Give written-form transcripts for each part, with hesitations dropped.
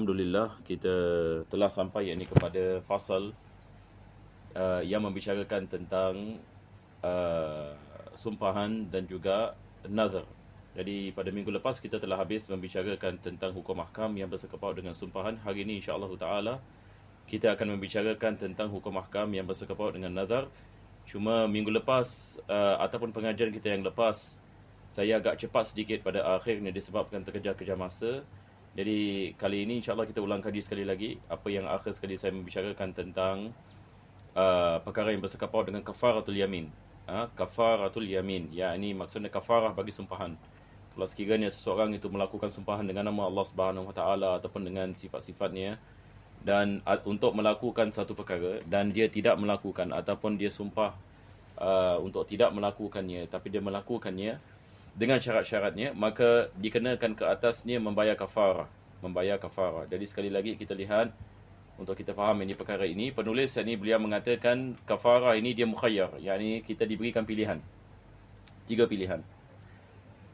Alhamdulillah kita telah sampai kepada fasal yang membicarakan tentang sumpahan dan juga nazar. Jadi pada minggu lepas kita telah habis membicarakan tentang hukum ahkam yang bersangkut dengan sumpahan. Hari ini insya-Allah taala kita akan membicarakan tentang hukum ahkam yang bersangkut dengan nazar. Cuma minggu lepas ataupun pengajian kita yang lepas saya agak cepat sedikit pada akhirnya disebabkan terkejar-kejar masa. Jadi kali ini insya-Allah kita ulang kaji sekali lagi apa yang akhir sekali saya membicarakan tentang perkara yang bersangkut dengan kafaratul yamin. Kafaratul yamin, yakni maksudnya kafarah bagi sumpahan. Kalau sekiranya seseorang itu melakukan sumpahan dengan nama Allah Subhanahu Wa Taala ataupun dengan sifat-sifatnya dan untuk melakukan satu perkara dan dia tidak melakukan ataupun dia sumpah untuk tidak melakukannya tapi dia melakukannya dengan syarat-syaratnya, maka dikenakan ke atasnya membayar kafarah. Jadi sekali lagi kita lihat untuk kita faham ini perkara ini, penulis ini beliau mengatakan kafarah ini dia mukhayyar, yakni kita diberikan pilihan. 3 pilihan.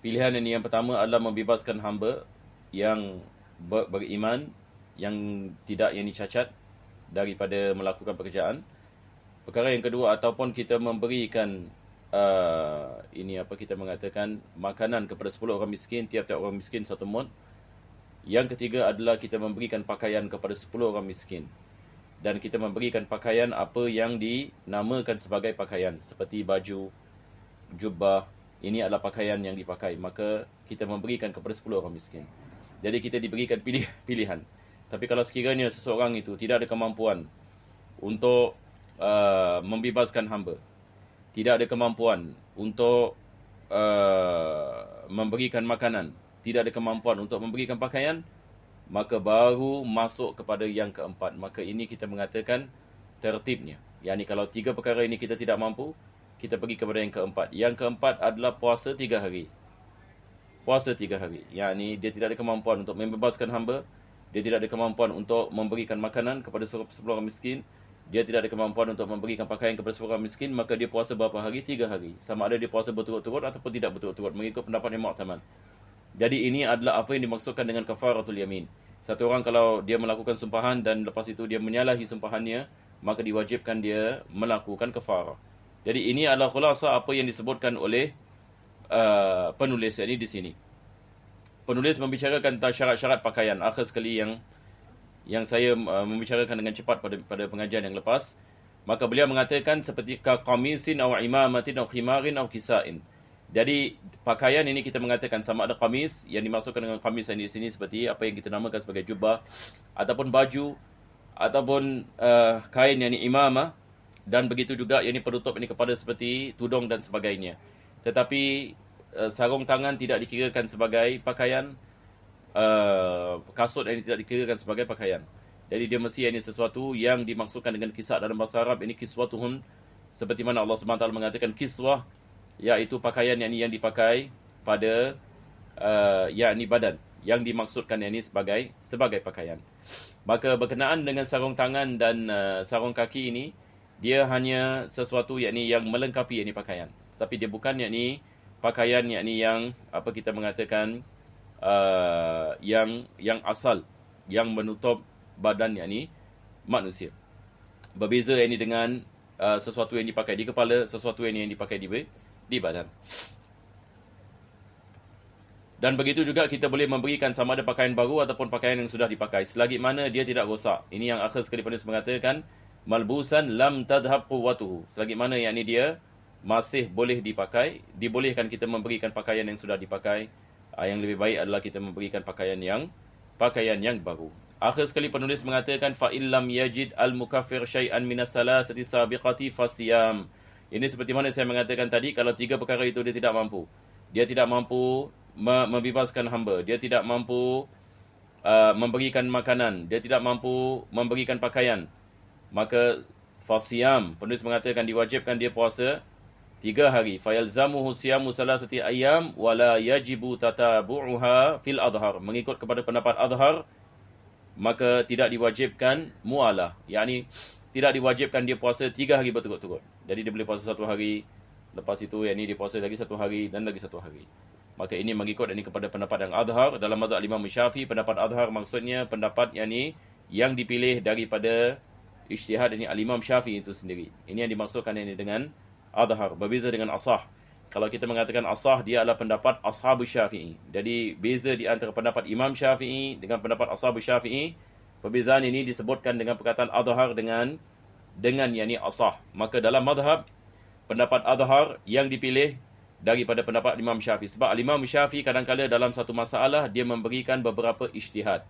Pilihan ini yang pertama adalah membebaskan hamba yang beriman yang tidak cacat daripada melakukan pekerjaan. Perkara yang kedua, ataupun kita memberikan kita mengatakan makanan kepada 10 orang miskin, tiap-tiap orang miskin 1 mud. Yang ketiga adalah kita memberikan pakaian kepada 10 orang miskin. Dan kita memberikan pakaian apa yang dinamakan sebagai pakaian, seperti baju, jubah, ini adalah pakaian yang dipakai, maka kita memberikan kepada 10 orang miskin. Jadi kita diberikan pilihan. Tapi kalau sekiranya seseorang itu tidak ada kemampuan untuk membebaskan hamba, tidak ada kemampuan untuk memberikan makanan, tidak ada kemampuan untuk memberikan pakaian, maka baru masuk kepada yang keempat. Maka ini kita mengatakan tertibnya. Yani kalau 3 perkara ini kita tidak mampu, kita pergi kepada yang keempat. Yang keempat adalah puasa 3 hari. Puasa 3 hari. Yani dia tidak ada kemampuan untuk membebaskan hamba, dia tidak ada kemampuan untuk memberikan makanan kepada 10 orang miskin, dia tidak ada kemampuan untuk memberikan pakaian kepada 10 orang miskin, maka dia puasa berapa hari? 3 hari. Sama ada dia puasa berturut-turut ataupun tidak berturut-turut, mengikut pendapat yang mu'tamad. Jadi ini adalah apa yang dimaksudkan dengan kafaratul yamin. Satu orang kalau dia melakukan sumpahan dan lepas itu dia menyalahi sumpahannya, maka diwajibkan dia melakukan kafarah. Jadi ini adalah khulasa apa yang disebutkan oleh penulis ini di sini. Penulis membicarakan tentang syarat-syarat pakaian. Akhir sekali yang saya membicarakan dengan cepat pada pengajian yang lepas, maka beliau mengatakan seperti qamisin aw imamatin aw khimarin aw kisa'in. Jadi pakaian ini kita mengatakan sama ada qamis, yang dimaksudkan dengan qamis di sini seperti apa yang kita namakan sebagai jubah, ataupun baju, ataupun kain yang imamah, dan begitu juga yang penutup ini kepada seperti tudung dan sebagainya. Tetapi sarung tangan tidak dikirakan sebagai pakaian, kasut ini tidak dikirakan sebagai pakaian. Jadi dia mesti ini sesuatu yang dimaksudkan dengan kisah dalam bahasa Arab, ini kiswatuhun, seperti mana Allah SWT mengatakan kiswah, iaitu pakaian yang dipakai pada badan, yang dimaksudkan sebagai pakaian. Maka berkenaan dengan sarung tangan dan sarung kaki ini, dia hanya sesuatu yang melengkapi pakaian, tapi dia bukan pakaian yang apa kita mengatakan yang asal, yang menutup badan manusia. Berbeza dengan sesuatu yang dipakai di kepala, sesuatu yang dipakai di badan. Dan begitu juga kita boleh memberikan sama ada pakaian baru ataupun pakaian yang sudah dipakai, selagi mana dia tidak rosak. Ini yang akhir sekali penulis mengatakan malbusan lam tadhhab quwwatuhu, selagi mana dia masih boleh dipakai, dibolehkan kita memberikan pakaian yang sudah dipakai. Yang lebih baik adalah kita memberikan pakaian yang baru. Akhir sekali penulis mengatakan fa illam yajid al mukaffir syai'an minas salasati sabiqati fasiyam. Ini seperti mana saya mengatakan tadi, kalau 3 perkara itu dia tidak mampu. Dia tidak mampu membebaskan hamba, dia tidak mampu memberikan makanan, dia tidak mampu memberikan pakaian, maka fasiyam, penulis mengatakan diwajibkan dia puasa 3 hari. Fayalzamuhu siyamu salasati ayyam wala yajibu tatabu'uha fil adhar. Mengikut kepada pendapat adhar, maka tidak diwajibkan mualah, yakni tidak diwajibkan dia puasa 3 hari berturut-turut. Jadi dia boleh puasa 1 hari, lepas itu dia puasa lagi 1 hari dan lagi 1 hari. Maka ini mengikut ini kepada pendapat yang adhar. Dalam mazhab Imam Syafi'i, pendapat adhar maksudnya pendapat yang dipilih daripada ijtihad ini al-Imam Syafi'i itu sendiri. Ini yang dimaksudkan ini dengan adhar. Berbeza dengan asah. Kalau kita mengatakan asah, dia adalah pendapat ashabus Syafi'i. Jadi beza di antara pendapat Imam Syafi'i dengan pendapat ashabus Syafi'i. Perbezaan ini disebutkan dengan perkataan adhar dengan asah. Maka dalam mazhab, pendapat adhar yang dipilih daripada pendapat Imam Syafi'i. Sebab Imam Syafi'i kadang-kadang dalam satu masalah dia memberikan beberapa ijtihad.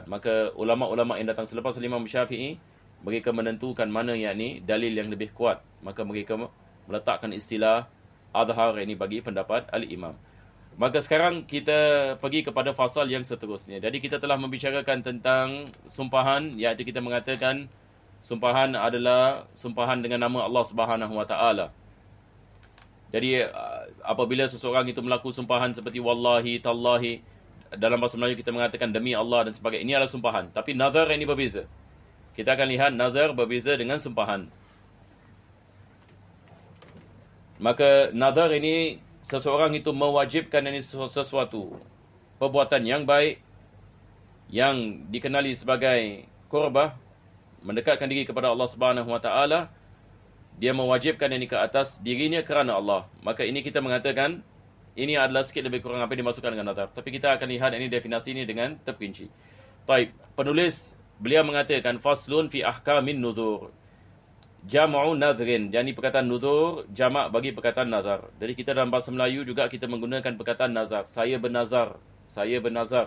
Maka ulama-ulama yang datang selepas Imam Syafi'i, mereka menentukan mana dalil yang lebih kuat. Maka mereka meletakkan istilah adhar ini bagi pendapat al-Imam. Maka sekarang kita pergi kepada fasal yang seterusnya. Jadi kita telah membicarakan tentang sumpahan, iaitu kita mengatakan sumpahan adalah sumpahan dengan nama Allah Subhanahu Wa Taala. Jadi apabila seseorang itu melakukan sumpahan seperti wallahi, tallahi, dalam bahasa Melayu kita mengatakan demi Allah dan sebagainya, ini adalah sumpahan. Tapi nazar ini berbeza. Kita akan lihat nazar berbeza dengan sumpahan. Maka nazar ini seseorang itu mewajibkan ini sesuatu perbuatan yang baik yang dikenali sebagai qurbah, mendekatkan diri kepada Allah Subhanahu Wa Taala. Dia mewajibkan ini ke atas dirinya kerana Allah. Maka ini kita mengatakan ini adalah sikit lebih kurang apa yang dimasukkan dengan nazar. Tapi kita akan lihat ini definisi ini dengan terperinci. Taib, penulis beliau mengatakan faslun fi ahkamin nuzur. Jam'u nadhrin. Jadi perkataan nuzur jamak bagi perkataan nazar. Jadi kita dalam bahasa Melayu juga kita menggunakan perkataan nazar. Saya bernazar.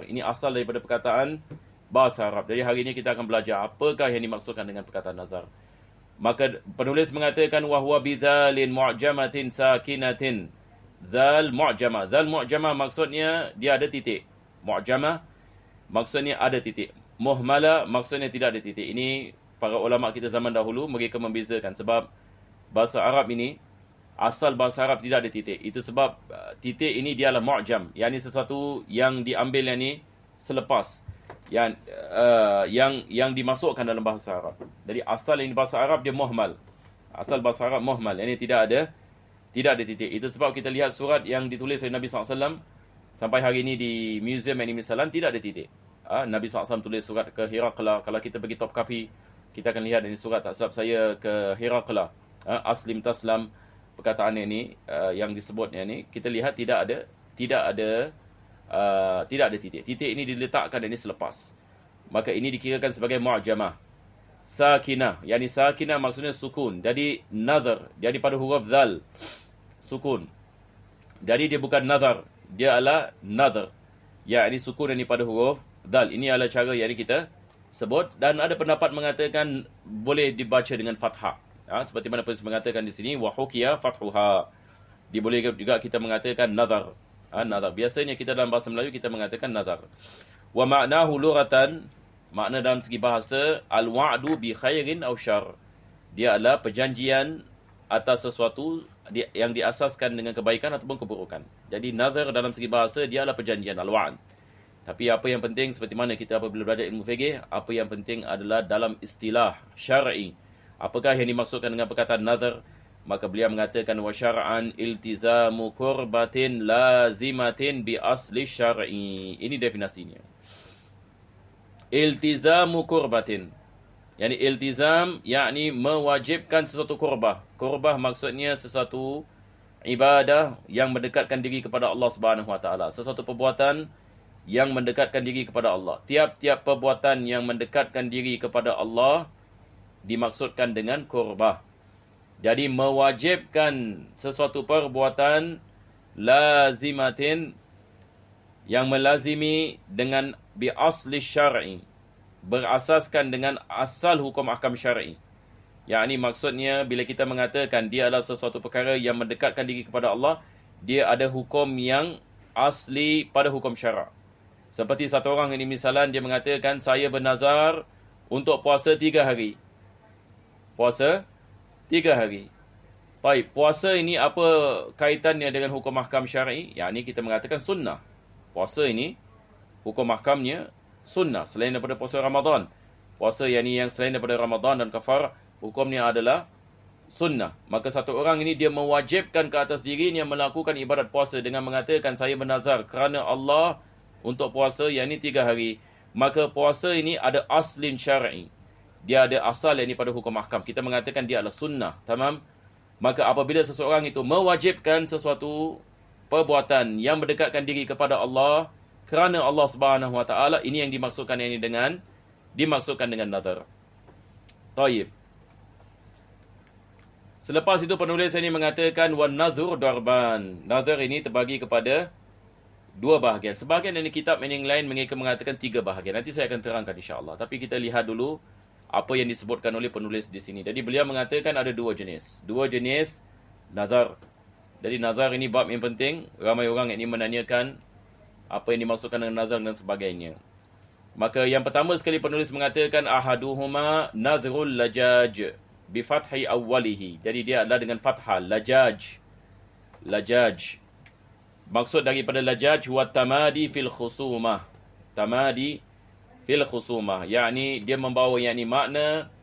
Ini asal daripada perkataan bahasa Arab. Jadi hari ini kita akan belajar apakah yang dimaksudkan dengan perkataan nazar. Maka penulis mengatakan wahwa bidzalin mu'jamatin sakinatin. Zal mu'jamah. Zal mu'jamah maksudnya dia ada titik. Mu'jamah maksudnya ada titik. Muhmala maksudnya tidak ada titik. Ini para ulama kita zaman dahulu mereka membezakan sebab bahasa Arab ini asal bahasa Arab tidak ada titik. Itu sebab titik ini dia adalah mu'jam. Yang sesuatu yang diambil selepas yang dimasukkan dalam bahasa Arab. Jadi asal ini bahasa Arab dia muhmal. Asal bahasa Arab muhmal. Ini tidak ada titik. Itu sebab kita lihat surat yang ditulis oleh Nabi SAW sampai hari ini di Museum Anime Salam tidak ada titik. Nabi SAW tulis surat ke Herakla. Kalau kita pergi top copy, kita akan lihat ini surat tak silap saya ke Herakla. Aslim taslam, perkataan ini yang disebutnya ini, kita lihat tidak ada titik. Titik ini diletakkan ini selepas. Maka ini dikirakan sebagai mu'jamah. Sakinah, yakni sakinah maksudnya sukun. Jadi nazar, jadi pada huruf zal sukun. Jadi dia bukan nazar, dia adalah nazar. Yakni sukun ini pada huruf zal. Ini adalah cara yang kita sebut, dan ada pendapat mengatakan boleh dibaca dengan fathah. Seperti mana penulis mengatakan di sini wa hukiya fathuha. Boleh juga kita mengatakan nazar. Nazar. Biasanya kita dalam bahasa Melayu kita mengatakan nazar. Wa ma'nahu lughatan, makna dalam segi bahasa al-wa'du bi khairin aw syarr. Dia adalah perjanjian atas sesuatu yang diasaskan dengan kebaikan ataupun keburukan. Jadi nazar dalam segi bahasa dia adalah perjanjian al-wa'd. Tapi apa yang penting seperti mana kita apabila belajar ilmu fiqh, apa yang penting adalah dalam istilah syar'i. Apakah yang dimaksudkan dengan perkataan nazar? Maka beliau mengatakan wa syar'an iltizamu qurbatin lazimatin bi asli syar'i. Ini definisinya. Iltizamu qurbatin. Yani iltizam yakni mewajibkan sesuatu qurbah. Qurbah maksudnya sesuatu ibadah yang mendekatkan diri kepada Allah Subhanahu Wa Taala. Sesuatu perbuatan yang mendekatkan diri kepada Allah. Tiap-tiap perbuatan yang mendekatkan diri kepada Allah dimaksudkan dengan qurbah. Jadi mewajibkan sesuatu perbuatan lazimatin yang melazimi dengan bi asli syar'i, berasaskan dengan asal hukum ahkam syar'i. Yakni maksudnya bila kita mengatakan dia adalah sesuatu perkara yang mendekatkan diri kepada Allah, dia ada hukum yang asli pada hukum syarak. Seperti satu orang ini misalan dia mengatakan saya bernazar untuk puasa 3 hari. Puasa 3 hari. Baik, puasa ini apa kaitannya dengan hukum ahkam syar'i? Yakni kita mengatakan sunnah. Puasa ini hukum ahkamnya sunnah selain daripada puasa Ramadan. Puasa yang selain daripada Ramadan dan kafar, hukumnya adalah sunnah. Maka satu orang ini dia mewajibkan ke atas dirinya melakukan ibadat puasa dengan mengatakan saya bernazar kerana Allah untuk puasa yang ini 3 hari. Maka puasa ini ada aslin syar'i. Dia ada asal yang ini pada hukum ahkam. Kita mengatakan dia adalah sunnah. Tamam? Maka apabila seseorang itu mewajibkan sesuatu perbuatan yang mendekatkan diri kepada Allah kerana Allah Subhanahu Wa Taala, ini yang dimaksudkan ini dengan nazar. Taib. Selepas itu penulis ini mengatakan wan nazur darban. Nazar ini terbagi kepada 2 bahagian. Sebahagian dari kitab yang lain mereka mengatakan 3 bahagian. Nanti saya akan terangkan insya-Allah. Tapi kita lihat dulu apa yang disebutkan oleh penulis di sini. Jadi beliau mengatakan ada 2 jenis. 2 jenis nazar. Jadi nazar ini bab yang penting. Ramai orang yang ini menanyakan apa yang dimaksudkan dengan nazar dan sebagainya. Maka yang pertama sekali penulis mengatakan ahaduhuma nazrul lajaj bi fathi awwalihi. Jadi dia adalah dengan fathah lajaj. Lajaj. Maksud daripada lajaj wa tamadi fil khusumah. Tamadi fil khusumah, yakni dia membawa yakni makna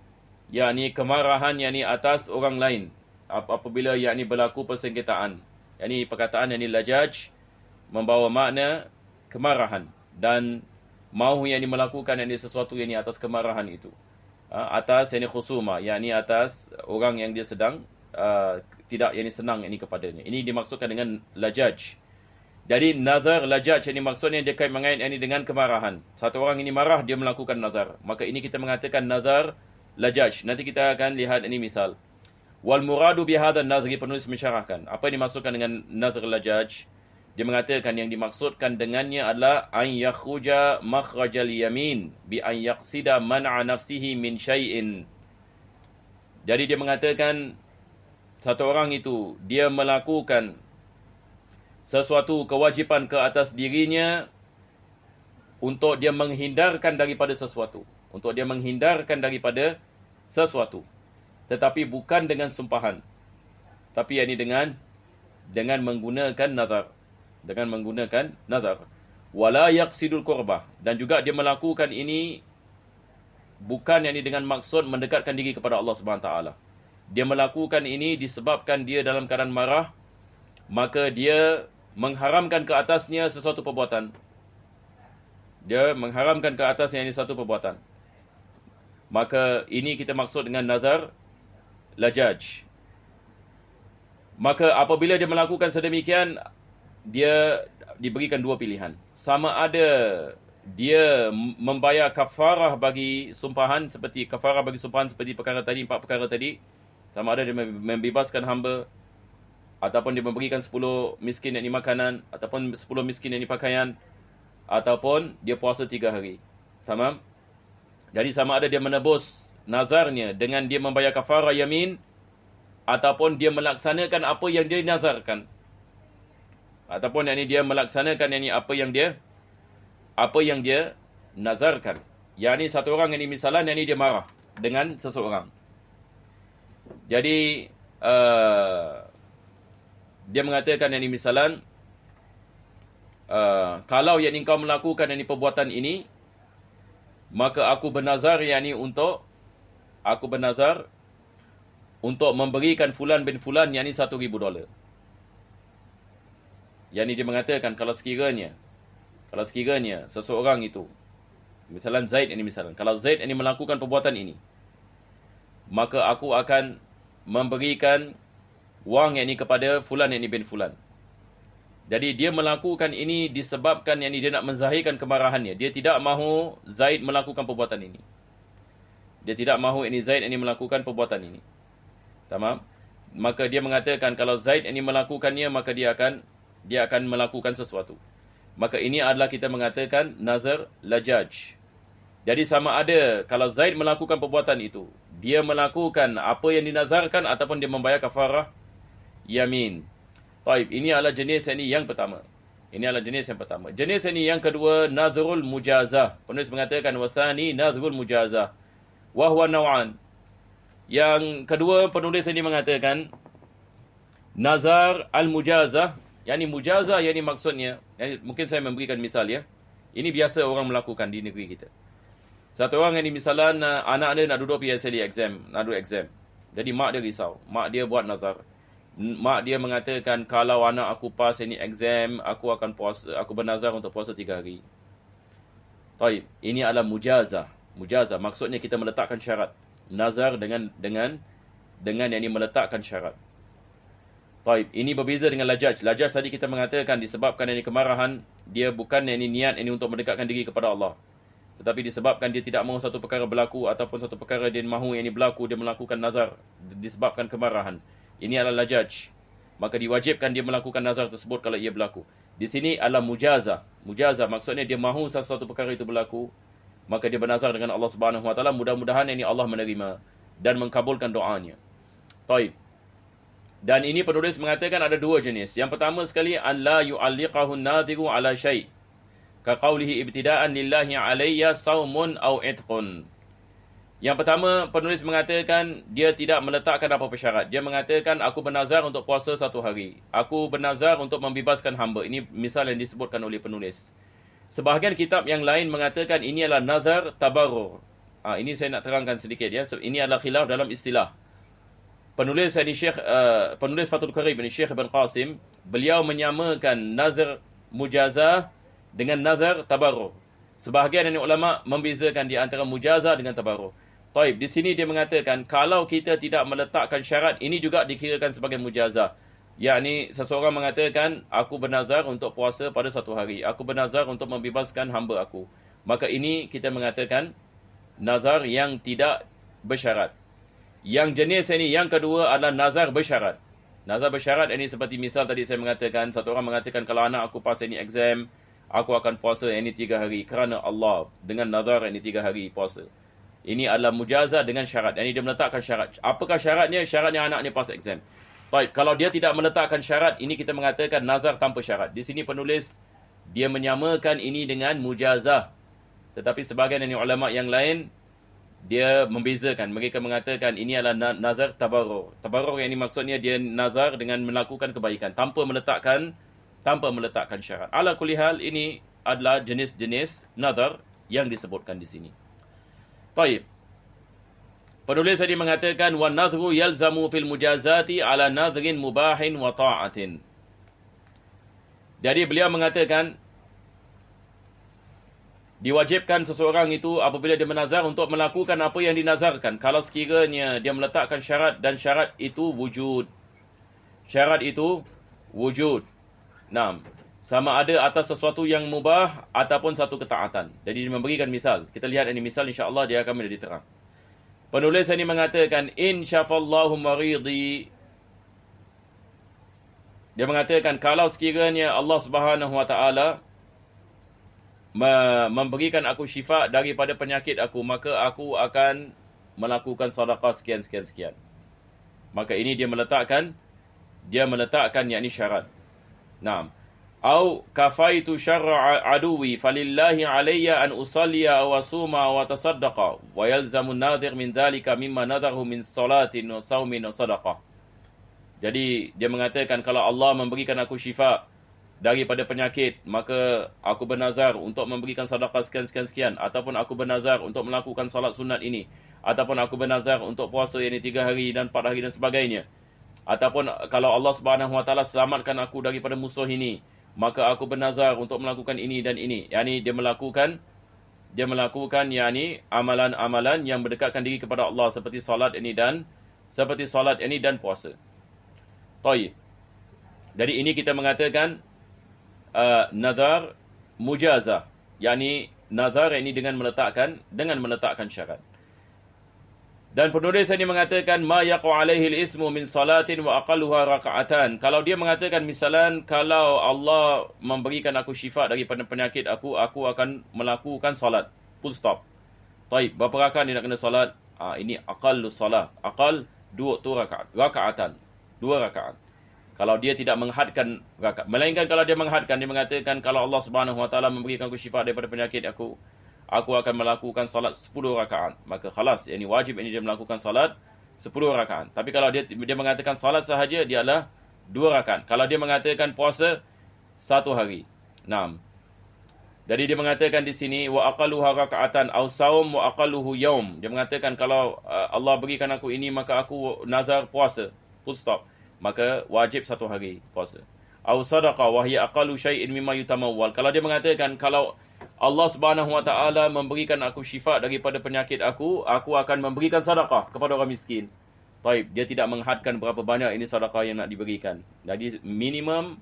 yakni kemarahan yakni atas orang lain apabila yakni berlaku persengketaan. Yakni perkataan yakni lajaj membawa makna kemarahan dan mahu yakni melakukan yakni sesuatu yakni atas kemarahan itu. Atas yakni khusumah, yakni atas orang yang dia sedang tidak yakni senang yakni kepadanya. Ini dimaksudkan dengan lajaj. Jadi nazar lajaj ini maksudnya dia kait mengait ini dengan kemarahan. Satu orang ini marah, dia melakukan nazar. Maka ini kita mengatakan nazar lajaj. Nanti kita akan lihat ini misal. Wal muradu bi hadzal nazri, penulis mensyarahkan. Apa yang dimaksudkan dengan nazar lajaj? Dia mengatakan yang dimaksudkan dengannya adalah an yakhruja makhrajal yamin bi an yaqsida man'a nafsihi min syai'in. Jadi dia mengatakan satu orang itu dia melakukan sesuatu kewajipan ke atas dirinya untuk dia menghindarkan daripada sesuatu. Untuk dia menghindarkan daripada sesuatu. Tetapi bukan dengan sumpahan. Tapi ini dengan menggunakan nazar. Dengan menggunakan nazar. Wala yaqsidul qurbah. Dan juga dia melakukan ini bukan ini dengan maksud mendekatkan diri kepada Allah SWT. Dia melakukan ini disebabkan dia dalam keadaan marah. Maka dia mengharamkan ke atasnya sesuatu perbuatan. Dia mengharamkan ke atasnya ini satu perbuatan. Maka ini kita maksud dengan nazar lajaj. Maka apabila dia melakukan sedemikian, dia diberikan 2 pilihan. Sama ada dia membayar kafarah bagi sumpahan seperti perkara tadi, 4 perkara tadi. Sama ada dia membebaskan hamba, ataupun dia memberikan 10 miskin yang makanan, ataupun 10 miskin yang pakaian, ataupun dia puasa 3 hari. Tamam? Jadi sama ada dia menebus nazarnya dengan dia membayar kafarah yamin, ataupun dia melaksanakan apa yang dia nazarkan. Ataupun yakni dia melaksanakan yakni apa yang dia nazarkan. Yakni satu orang yang misalan yakni dia marah dengan seseorang. Jadi dia mengatakan yakni misalan kalau yakni kau melakukan yakni perbuatan ini, maka aku bernazar untuk memberikan fulan bin fulan yakni $1,000. Yakni dia mengatakan kalau sekiranya seseorang itu, misalan Zaid ini misalan, kalau Zaid ini melakukan perbuatan ini, maka aku akan memberikan wang yakni kepada fulan yakni bin fulan. Jadi dia melakukan ini disebabkan yakni dia nak menzahirkan kemarahannya. Dia tidak mahu Zaid melakukan perbuatan ini. Dia tidak mahu yakni Zaid ini melakukan perbuatan ini. Tamam? Maka dia mengatakan kalau Zaid ini melakukannya, maka dia akan melakukan sesuatu. Maka ini adalah kita mengatakan nazar lajaj. Jadi sama ada kalau Zaid melakukan perbuatan itu, dia melakukan apa yang dinazarkan ataupun dia membayar kafarah yamin. Taib, ini adalah jenis yang pertama. Jenis ini yang kedua, nazrul mujazah. Penulis mengatakan wasani nazrul mujazah. Wa huwa naw'an. Yang kedua penulis ini mengatakan nazar al-mujazah. Yani mujazah yakni maksudnya, mungkin saya memberikan misal ya. Ini biasa orang melakukan di negeri kita. Satu orang yang misalan anak dia nak duduk PSLE exam, nak duduk exam. Jadi mak dia risau. Mak dia buat nazar. Mak dia mengatakan, kalau anak aku pas ini exam, aku akan puasa, aku bernazar untuk puasa 3 hari. Taib, ini adalah mujazah. Mujazah maksudnya kita meletakkan syarat. Nazar dengan yang ini meletakkan syarat. Taib, ini berbeza dengan lajaj. Lajaj tadi kita mengatakan disebabkan ini kemarahan, dia bukan ini niat ini untuk mendekatkan diri kepada Allah. Tetapi disebabkan dia tidak mahu satu perkara berlaku ataupun satu perkara dia mahu yang ini berlaku, dia melakukan nazar disebabkan kemarahan. Ini adalah lajaj. Maka diwajibkan dia melakukan nazar tersebut kalau ia berlaku. Di sini adalah mujazah. Mujazah maksudnya dia mahu sesuatu perkara itu berlaku, maka dia bernazar dengan Allah Subhanahu Wa Taala, mudah-mudahan ini Allah menerima dan mengkabulkan doanya. Taib. Dan ini penulis mengatakan ada 2 jenis. Yang pertama sekali, an la yu'alliqahu an-nadhiru ala syai'. Ka qawlihi ibtida'an lillahi alayya saumun aw itqun. Yang pertama, penulis mengatakan dia tidak meletakkan apa-apa syarat. Dia mengatakan, aku bernazar untuk puasa 1 hari. Aku bernazar untuk membebaskan hamba. Ini misal yang disebutkan oleh penulis. Sebahagian kitab yang lain mengatakan ini adalah nazar tabarrur. Ini saya nak terangkan sedikit ya. Ini adalah khilaf dalam istilah. Penulis ini penulis Fathul Qarib ini Syekh Ibn Qasim, beliau menyamakan nazar mujazah dengan nazar tabarrur. Sebahagian dari ulama membezakan di antara mujazah dengan tabarrur. Taib, di sini dia mengatakan kalau kita tidak meletakkan syarat, ini juga dikirakan sebagai mujazah. Yakni seseorang mengatakan, aku bernazar untuk puasa pada 1 hari. Aku bernazar untuk membebaskan hamba aku. Maka ini kita mengatakan nazar yang tidak bersyarat. Yang jenis ini, yang kedua adalah nazar bersyarat. Nazar bersyarat ini seperti misal tadi saya mengatakan, satu orang mengatakan kalau anak aku pas ini exam, aku akan puasa ini 3 hari kerana Allah, dengan nazar ini 3 hari puasa. Ini adalah mujazah dengan syarat. Ini dia meletakkan syarat. Apakah syaratnya? Syaratnya anak ni pas exam. Baik, kalau dia tidak meletakkan syarat, ini kita mengatakan nazar tanpa syarat. Di sini penulis dia menyamakan ini dengan mujazah. Tetapi sebahagian dari ulama yang lain dia membezakan. Mereka mengatakan ini adalah nazar tabarrur. Tabarrur yang ini maksudnya dia nazar dengan melakukan kebaikan tanpa meletakkan syarat. Ala kulli hal, ini adalah jenis-jenis nazar yang disebutkan di sini. Baik. Penulis tadi mengatakan wan nadhru yalzamu fil mujazati ala nadhrin mubahin wa ta'atin. Jadi beliau mengatakan diwajibkan seseorang itu apabila dia menazar untuk melakukan apa yang dinazarkan kalau sekiranya dia meletakkan syarat dan syarat itu wujud. Syarat itu wujud. Sama ada atas sesuatu yang mubah ataupun satu ketaatan. Jadi dia memberikan misal. Kita lihat ini misal, insya-Allah dia akan menjadi terang. Penulis ini mengatakan in syafallahu maridi. Dia mengatakan kalau sekiranya Allah Subhanahu Wa Taala memberikan aku syifa daripada penyakit aku, maka aku akan melakukan sedekah sekian. Maka ini dia meletakkan yakni syarat. Au kafaitu syarra aduwi falillahi alayya an usalliya wa suma wa tasaddaqa wa yalzamu an-nadhir min dhalika mimma nadharu min salatin wa saumin wa sadaqah. Jadi dia mengatakan kalau Allah memberikan aku syifa daripada penyakit, maka aku bernazar untuk memberikan sedekah sekian ataupun aku bernazar untuk melakukan salat sunat ini, ataupun aku bernazar untuk puasa ini 3 hari dan 4 hari dan sebagainya. Ataupun kalau Allah Subhanahu Wa Taala selamatkan aku daripada musuh ini, maka aku bernazar untuk melakukan ini dan ini. Yani dia melakukan yakni amalan-amalan yang mendekatkan diri kepada Allah seperti salat ini dan puasa. Taib. Dari ini kita mengatakan nazar mujazah, yakni nazar ini dengan meletakkan syarat. Dan penulis ini mengatakan ma yaqu alaihi al-ismu min salatin wa aqalluha raka'atan. Kalau dia mengatakan misalan kalau Allah memberikan aku syifa daripada penyakit aku akan melakukan salat. Full stop. Taib, berapa rakaat dia nak kena salat? Ini aqallu salah. Aqal 2 rakaat. Raka'atan. 2 rakaat. Kalau dia tidak menghadkan rakaat. Melainkan kalau dia menghadkan, dia mengatakan kalau Allah Subhanahu Wa Taala memberikan aku syifa daripada penyakit aku akan melakukan salat 10 rakaat. Maka khalas, ini wajib ini dia melakukan salat 10 rakaat. Tapi kalau dia mengatakan salat sahaja, dia adalah 2 rakaat. Kalau dia mengatakan puasa 1 hari. Dan Jadi dia mengatakan di sini wa aqalluha raka'atan aw saum wa aqalluhu yaum. Dia mengatakan kalau Allah berikan aku ini maka aku nazar puasa. Full stop. Maka wajib 1 hari puasa. Aw sadaqah wa hiya aqallu syai'in mimma yutamawwal. Kalau dia mengatakan kalau Allah Subhanahu wa taala memberikan aku syifa daripada penyakit aku akan memberikan sedekah kepada orang miskin. Baik, dia tidak menghadkan berapa banyak ini sedekah yang nak diberikan. Jadi minimum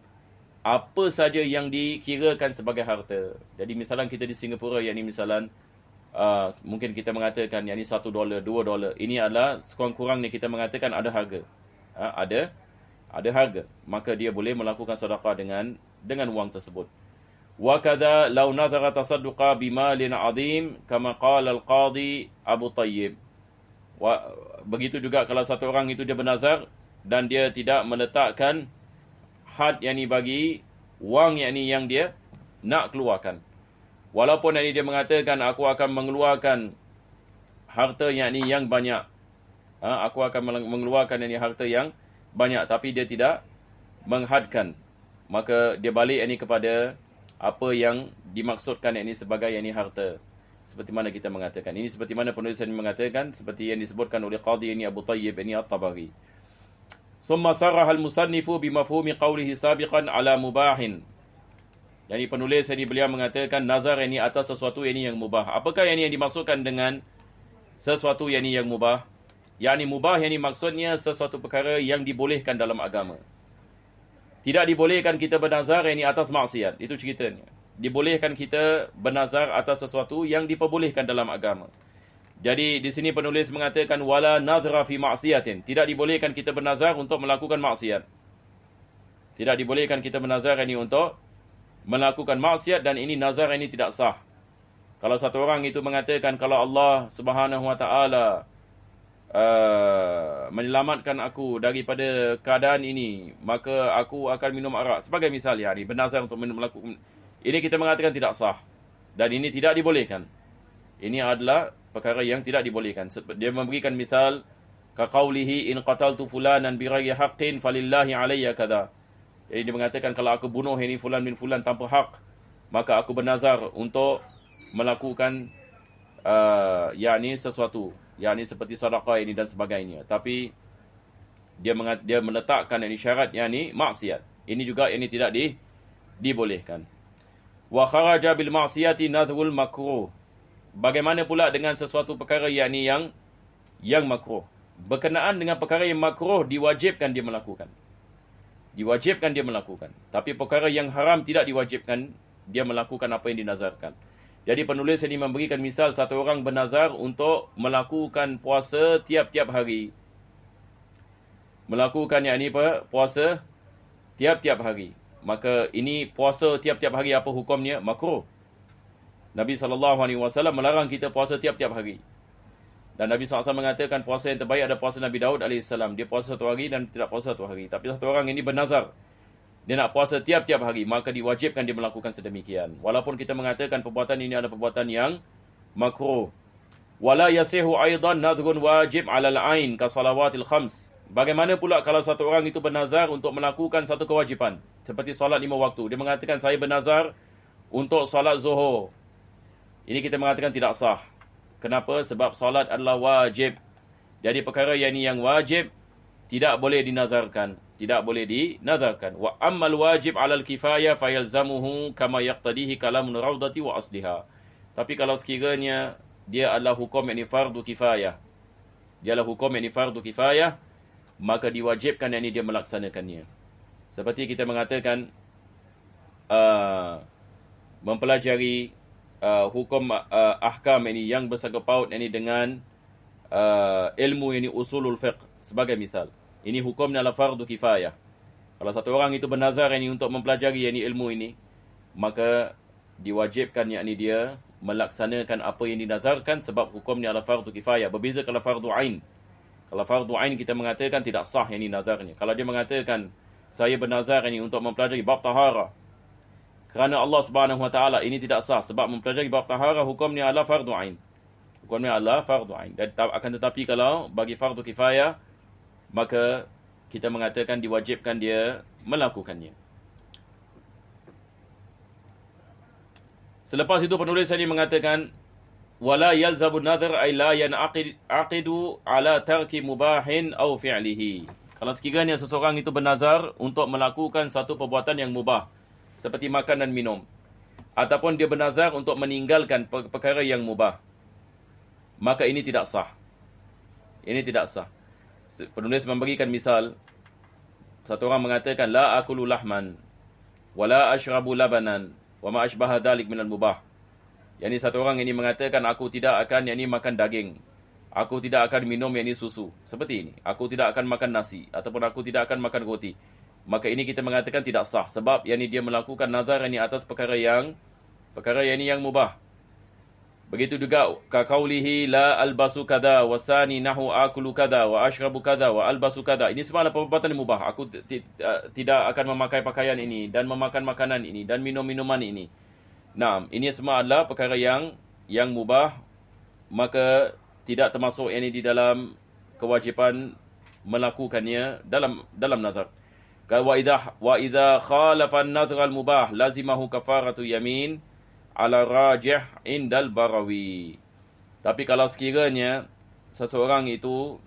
apa saja yang dikirakan sebagai harta. Jadi misalnya kita di Singapura, yang ni misalnya mungkin kita mengatakan yang ni $1, $2. Ini adalah sekurang-kurangnya kita mengatakan ada harga. Ada harga. Maka dia boleh melakukan sedekah dengan wang tersebut. Wa kadza law nadhara tasadduqa bimalin 'azim kama qala al-qadhi Abu Tayyib. Begitu juga kalau satu orang itu dia bernazar dan dia tidak meletakkan had yang ni bagi wang yang dia nak keluarkan. Walaupun yang ni dia mengatakan aku akan mengeluarkan harta yang banyak. Aku akan mengeluarkan yang ni harta yang banyak, tapi dia tidak menghadkan. Maka dia balik yang ni kepada apa yang dimaksudkan yang ni sebagai yang ni harta. Seperti mana kita mengatakan. Ini seperti mana penulis ini mengatakan, seperti yang disebutkan oleh Qadhi ini Abu Tayyib ini At-Tabari. Summa sarraha al-musannifu bimafhumi qawlihi sabiqan ala mubahin. Jadi penulis ini beliau mengatakan nazar ini atas sesuatu ini yang mubah. Apakah yang dimaksudkan dengan sesuatu yang mubah? Yang mubah yang maksudnya sesuatu perkara yang dibolehkan dalam agama. Tidak dibolehkan kita bernazar ini atas maksiat. Itu ceritanya. Dibolehkan kita bernazar atas sesuatu yang diperbolehkan dalam agama. Jadi di sini penulis mengatakan wala nadhra fi ma'siyatin. Tidak dibolehkan kita bernazar untuk melakukan maksiat. Tidak dibolehkan kita bernazar ini untuk melakukan maksiat, dan ini nazar ini tidak sah. Kalau satu orang itu mengatakan kalau Allah Subhanahu wa taala menyelamatkan aku daripada keadaan ini, maka aku akan minum arak. Sebagai misal ya, bernazar untuk melakukan ini, kita mengatakan tidak sah. Dan ini tidak dibolehkan. Ini adalah perkara yang tidak dibolehkan. Dia memberikan misal kaqaulihi in qataltu fulanan bighairi haqqin falillahi alayya kadza. Jadi dia mengatakan kalau aku bunuh ini fulan bin fulan tanpa hak, maka aku bernazar untuk melakukan sesuatu, seperti sedekah ini dan sebagainya. Tapi dia meletakkan ini syarat maksiat. Ini juga ini tidak dibolehkan. Wa kharaja bil ma'siyati nadhul makruh. Bagaimana pula dengan sesuatu perkara yang makruh? Berkenaan dengan perkara yang makruh diwajibkan dia melakukan. Diwajibkan dia melakukan. Tapi perkara yang haram tidak diwajibkan dia melakukan apa yang dinazarkan. Jadi penulis ini memberikan misal satu orang bernazar untuk melakukan puasa tiap-tiap hari. Melakukan puasa tiap-tiap hari. Maka ini puasa tiap-tiap hari apa hukumnya? Makruh. Nabi SAW melarang kita puasa tiap-tiap hari. Dan Nabi SAW mengatakan puasa yang terbaik ada puasa Nabi Daud AS. Dia puasa 1 hari dan tidak puasa 1 hari. Tapi satu orang ini bernazar, dia nak puasa tiap-tiap hari, maka diwajibkan dia melakukan sedemikian. Walaupun kita mengatakan perbuatan ini adalah perbuatan yang makruh. Wala yasihu aidan nadhrun wajib 'alal 'ain ka salawatil khams. Bagaimana pula kalau satu orang itu bernazar untuk melakukan satu kewajipan, seperti solat 5 waktu. Dia mengatakan saya bernazar untuk solat Zuhur. Ini kita mengatakan tidak sah. Kenapa? Sebab solat adalah wajib. Jadi perkara yang wajib tidak boleh dinazarkan. Tidak boleh dinazarkan. Wa ammal wajib 'alal kifayah fayalzamuhu kama yaqtadihi kalamun raudati wa asliha. Tapi kalau sekiranya dia adalah hukum fardu kifayah. Dia adalah hukum fardu kifayah, maka diwajibkan dia melaksanakannya. Seperti kita mengatakan mempelajari hukum ahkam yang bersangkut paut dengan ilmu usulul fiqh sebagai misal. Ini hukumnya adalah fardu kifayah. Kalau satu orang itu bernazar untuk mempelajari ilmu ini, maka diwajibkan dia melaksanakan apa yang dinazarkan sebab hukumnya adalah fardu kifayah. Berbeza kalau fardu ain. Kalau fardu ain kita mengatakan tidak sah nazarnya. Kalau dia mengatakan saya bernazar untuk mempelajari bab tahara kerana Allah Subhanahu wa taala, ini tidak sah sebab mempelajari bab tahara hukumnya adalah fardu ain. Hukumnya adalah fardu ain. Dan akan tetapi kalau bagi fardu kifayah, maka kita mengatakan diwajibkan dia melakukannya. Selepas itu penulis ini mengatakan wala yalzabu nadhar ay la yanaqidu ala tarki mubahin aw fi'lihi. Kalau sekiranya seseorang itu bernazar untuk melakukan satu perbuatan yang mubah seperti makan dan minum, ataupun dia bernazar untuk meninggalkan perkara yang mubah, maka ini tidak sah. Ini tidak sah. Penulis memberikan misal, satu orang mengatakan la akulu lahman wala ashrabu labanan wa ma ashbaha dhalik minal mubah. Yani satu orang ini mengatakan aku tidak akan makan daging, aku tidak akan minum susu. Seperti ini, aku tidak akan makan nasi ataupun aku tidak akan makan roti. Maka ini kita mengatakan tidak sah sebab dia melakukan nazar atas perkara yang mubah. Begitu juga kaqaulihi la albasu kada wa sani nahu akulu kada wa ashrabu kada wa albasu kada. Ini semua adalah perbuatan yang mubah. Aku tidak akan memakai pakaian ini dan memakan makanan ini dan minum minuman ini. Nah, ini semua adalah perkara yang mubah, maka tidak termasuk di dalam kewajipan melakukannya dalam nazar. Wa idza khalafa an-nadhr al-mubah lazimahu kafaratu yamin ala rajih indal Barawi. Tapi kalau sekiranya seseorang itu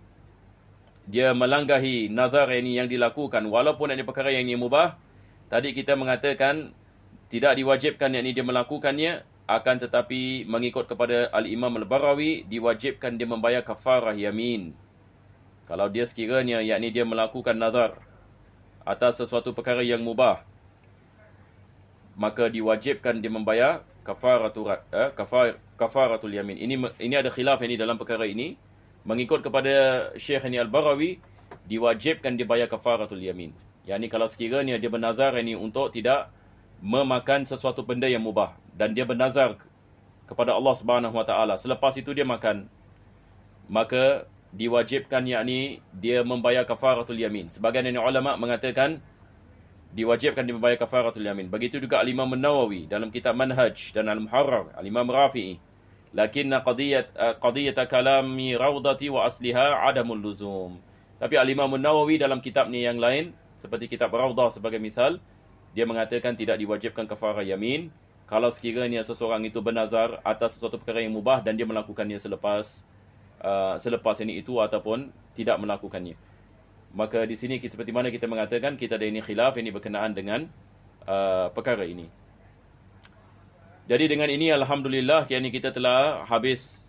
dia melanggahi nazar yang dilakukan walaupun ada perkara yang mubah, tadi kita mengatakan tidak diwajibkan dia melakukannya, akan tetapi mengikut kepada Al-Imam Al-Barawi diwajibkan dia membayar kafarah yamin. Kalau dia sekiranya dia melakukan nazar atas sesuatu perkara yang mubah, maka diwajibkan dia membayar kafaratul yamin. Ini ada khilaf dalam perkara ini. Mengikut kepada Syekh Al-Barawi, diwajibkan dia bayar kafaratul yamin. Kalau sekiranya dia bernazar untuk tidak memakan sesuatu benda yang mubah dan dia bernazar kepada Allah Subhanahu Wa Taala, selepas itu dia makan, maka diwajibkan dia membayar kafaratul yamin. Sebagian ulama mengatakan diwajibkan dia membayar kafaratul yamin. Begitu juga Al-Imam An-Nawawi dalam kitab Manhaj dan Al-Muharrar, Al-Imam Rafi'i, lakinna qadiyat kalami rawdati wa asliha adamul luzum. Tapi Al-Imam An-Nawawi dalam kitabnya yang lain seperti kitab Rawdah sebagai misal, dia mengatakan tidak diwajibkan kafarah yamin kalau sekiranya seseorang itu bernazar atas sesuatu perkara yang mubah dan dia melakukannya selepas itu ataupun tidak melakukannya. Maka di sini seperti mana kita mengatakan kita ada khilaf berkenaan dengan perkara ini. Jadi dengan ini alhamdulillah kita telah habis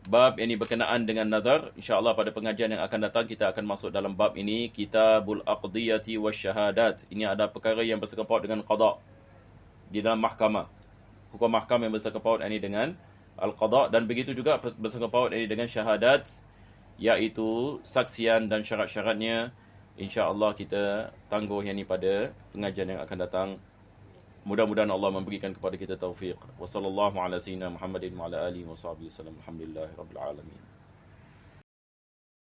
bab berkenaan dengan nazar. InsyaAllah pada pengajian yang akan datang kita akan masuk dalam bab ini, Kitabul Aqdiyati Wasyahadat. Ini ada perkara yang bersangkut paut dengan qada di dalam mahkamah. Hukum mahkamah yang bersangkut paut dengan al-qada, dan begitu juga bersangkut paut dengan syahadat, iaitu saksian dan syarat-syaratnya. InsyaAllah kita tangguh pada pengajian yang akan datang. Mudah-mudahan Allah memberikan kepada kita taufik. Wassallallahu ala sayyidina Muhammadin wa ala alihi wa sahbihi wasallam. Alhamdulillahirabbil alamin.